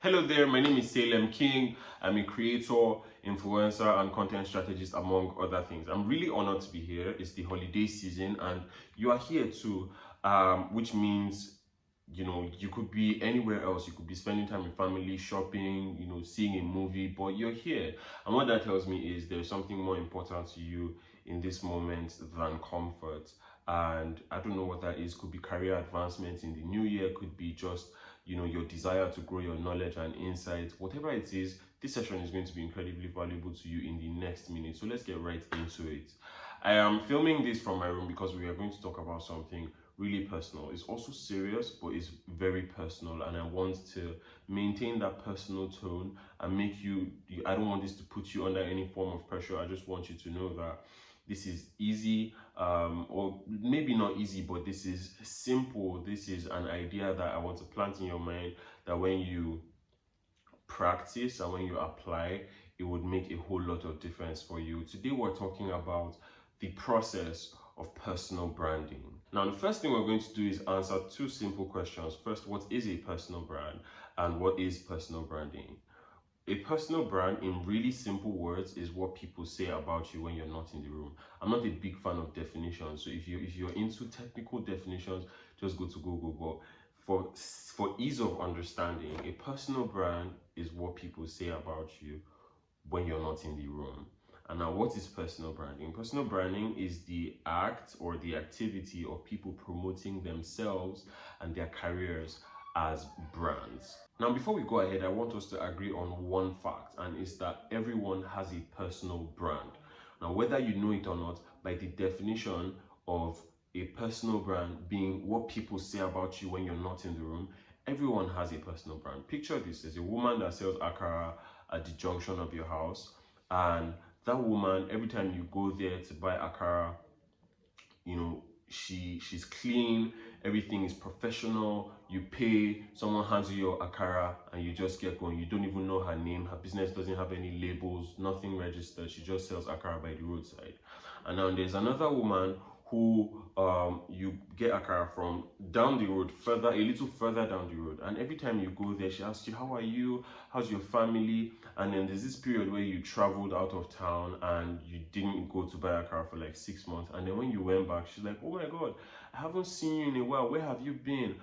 Hello there, my name is Salem King. I'm a creator, influencer, and content strategist, among other things. I'm really honored to be here. It's the holiday season, and you are here too, which means you could be anywhere else. You could be spending time with family, shopping, seeing a movie, but you're here. And what that tells me is there's something more important to you in this moment than comfort. And I don't know what that is. Could be career advancement in the new year, could be just your desire to grow your knowledge and insight. Whatever it is, this session is going to be incredibly valuable to you in the next minute. So let's get right into it. I am filming this from my room because we are going to talk about something really personal. It's also serious, but it's very personal, and I want to maintain that personal tone and make I don't want this to put you under any form of pressure. I just want you to know that this is easy, or maybe not easy, but this is simple. This is an idea that I want to plant in your mind, that when you practice and when you apply, it would make a whole lot of difference for you. Today we're talking about the process of personal branding. Now, the first thing we're going to do is answer two simple questions. First, what is a personal brand, and what is personal branding? A personal brand, in really simple words, is what people say about you when you're not in the room. I'm not a big fan of definitions, so if you're into technical definitions, just go to Google. But for ease of understanding, a personal brand is what people say about you when you're not in the room. And now, what is personal branding? Personal branding is the act or the activity of people promoting themselves and their careers as brands. Now, before we go ahead, I want us to agree on one fact, and it's that everyone has a personal brand. Now, whether you know it or not, by the definition of a personal brand being what people say about you when you're not in the room, everyone has a personal brand. Picture this: there's a woman that sells akara at the junction of your house, and that woman, every time you go there to buy akara, she's clean, everything is professional. You pay, someone hands you your akara, and you just get going. You don't even know her name. Her business doesn't have any labels, nothing registered. She just sells akara by the roadside. And now there's another woman who you get akara from down the road, a little further down the road, and every time you go there, she asks you, how are you, how's your family? And then there's this period where you traveled out of town and you didn't go to buy akara for like 6 months, and then when you went back, she's like, oh my god, I haven't seen you in a while, where have you been?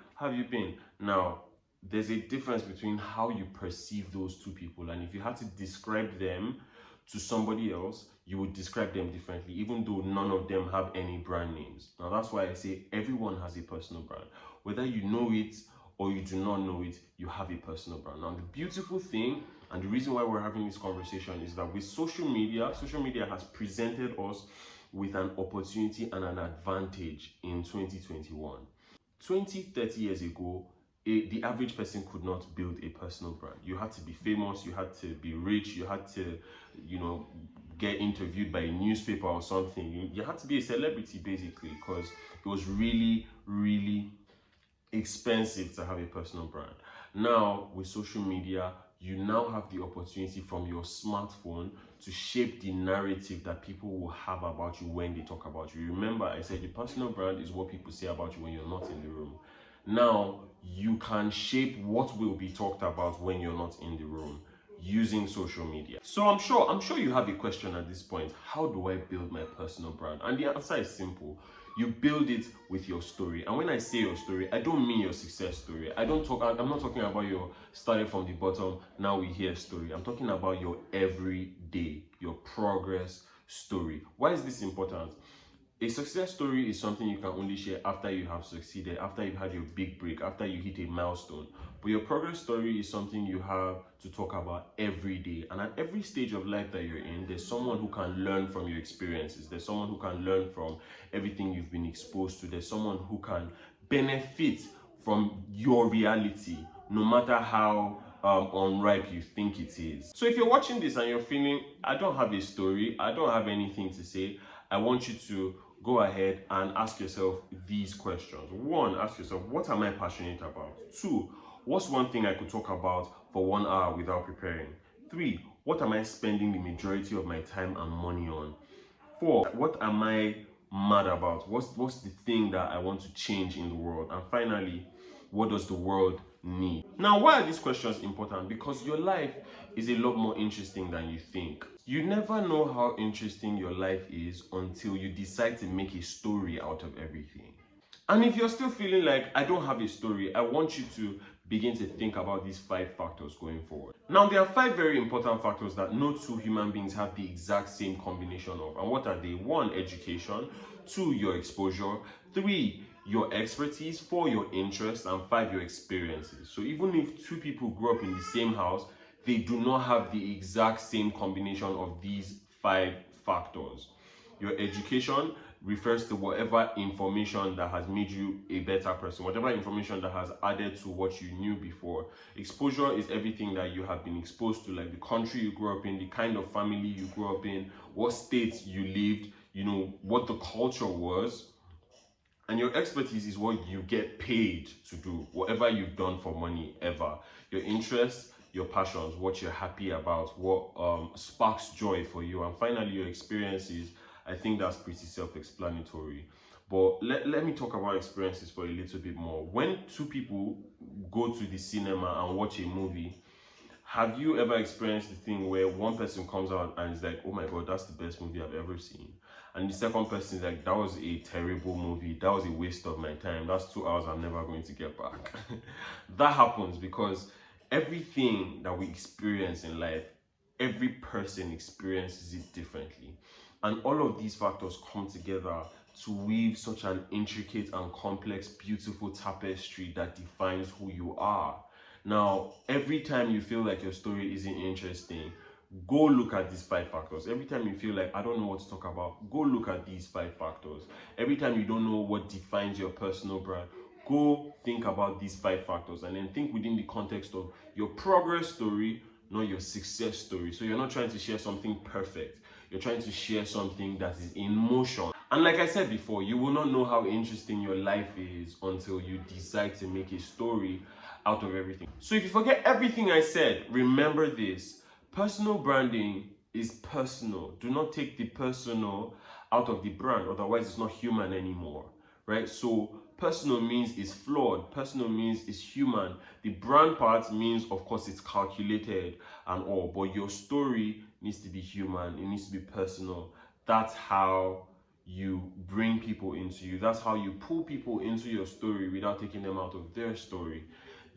Now, there's a difference between how you perceive those two people, and if you had to describe them to somebody else, you would describe them differently, even though none of them have any brand names. Now, that's why I say everyone has a personal brand. Whether you know it or you do not know it, you have a personal brand. Now, the beautiful thing, and the reason why we're having this conversation, is that with social media has presented us with an opportunity and an advantage in 2021. 20-30 years ago, the average person could not build a personal brand. You had to be famous, you had to be rich, you had to, get interviewed by a newspaper or something. You had to be a celebrity, basically, because it was really, really expensive to have a personal brand. Now, with social media, you now have the opportunity from your smartphone to shape the narrative that people will have about you when they talk about you. Remember, I said the personal brand is what people say about you when you're not in the room. Now, you can shape what will be talked about when you're not in the room using social media. So I'm sure you have a question at this point. How do I build my personal brand? And the answer is simple. You build it with your story. And when I say your story, I don't mean your success story. I'm not talking about your starting from the bottom, now we hear story. I'm talking about your everyday, your progress story. Why is this important? A success story is something you can only share after you have succeeded, after you've had your big break, after you hit a milestone. But your progress story is something you have to talk about every day. And at every stage of life that you're in, there's someone who can learn from your experiences. There's someone who can learn from everything you've been exposed to. There's someone who can benefit from your reality, no matter how unripe you think it is. So if you're watching this and you're feeling, I don't have a story, I don't have anything to say, I want you to go ahead and ask yourself these questions. 1, ask yourself, what am I passionate about? 2, what's one thing I could talk about for 1 hour without preparing? 3, what am I spending the majority of my time and money on? 4, what am I mad about? What's the thing that I want to change in the world? And finally, What does the world need? Now, why are these questions important? Because your life is a lot more interesting than you think. You never know how interesting your life is until you decide to make a story out of everything. And if you're still feeling like I don't have a story, I want you to begin to think about these 5 factors going forward. Now, there are 5 very important factors that no two human beings have the exact same combination of. And what are they? 1, education. 2, your exposure. 3, your expertise. 4, your interests. And 5, your experiences. So even if 2 people grew up in the same house, they do not have the exact same combination of these 5 factors. Your education refers to whatever information that has made you a better person, whatever information that has added to what you knew before. Exposure is everything that you have been exposed to, like the country you grew up in, the kind of family you grew up in, what state you lived, what the culture was. And your expertise is what you get paid to do, whatever you've done for money ever. Your interests, your passions, what you're happy about, what sparks joy for you. And finally, your experiences. I think that's pretty self-explanatory. But let me talk about experiences for a little bit more. When 2 people go to the cinema and watch a movie, have you ever experienced the thing where one person comes out and is like, oh my God, that's the best movie I've ever seen? And the second person is like, that was a terrible movie. That was a waste of my time. That's 2 hours I'm never going to get back. That happens because everything that we experience in life, every person experiences it differently. And all of these factors come together to weave such an intricate and complex, beautiful tapestry that defines who you are. Now, every time you feel like your story isn't interesting, go look at these 5 factors. Every time you feel like I don't know what to talk about, go look at these 5 factors. Every time you don't know what defines your personal brand, go think about these 5 factors and then think within the context of your progress story, not your success story. So you're not trying to share something perfect. You're trying to share something that is in motion. And like I said before, you will not know how interesting your life is until you decide to make a story out of everything. So if you forget everything I said, remember this. Personal branding is personal. Do not take the personal out of the brand, otherwise it's not human anymore, right? So personal means it's flawed. Personal means it's human. The brand part means, of course, it's calculated and all, but your story needs to be human. It needs to be personal. That's how you bring people into you. That's how you pull people into your story without taking them out of their story.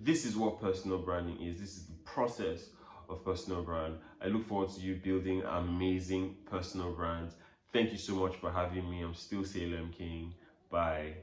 This is what personal branding is. This is the process of personal brand. I look forward to you building amazing personal brands. Thank you so much for having me. I'm still Salem King. Bye.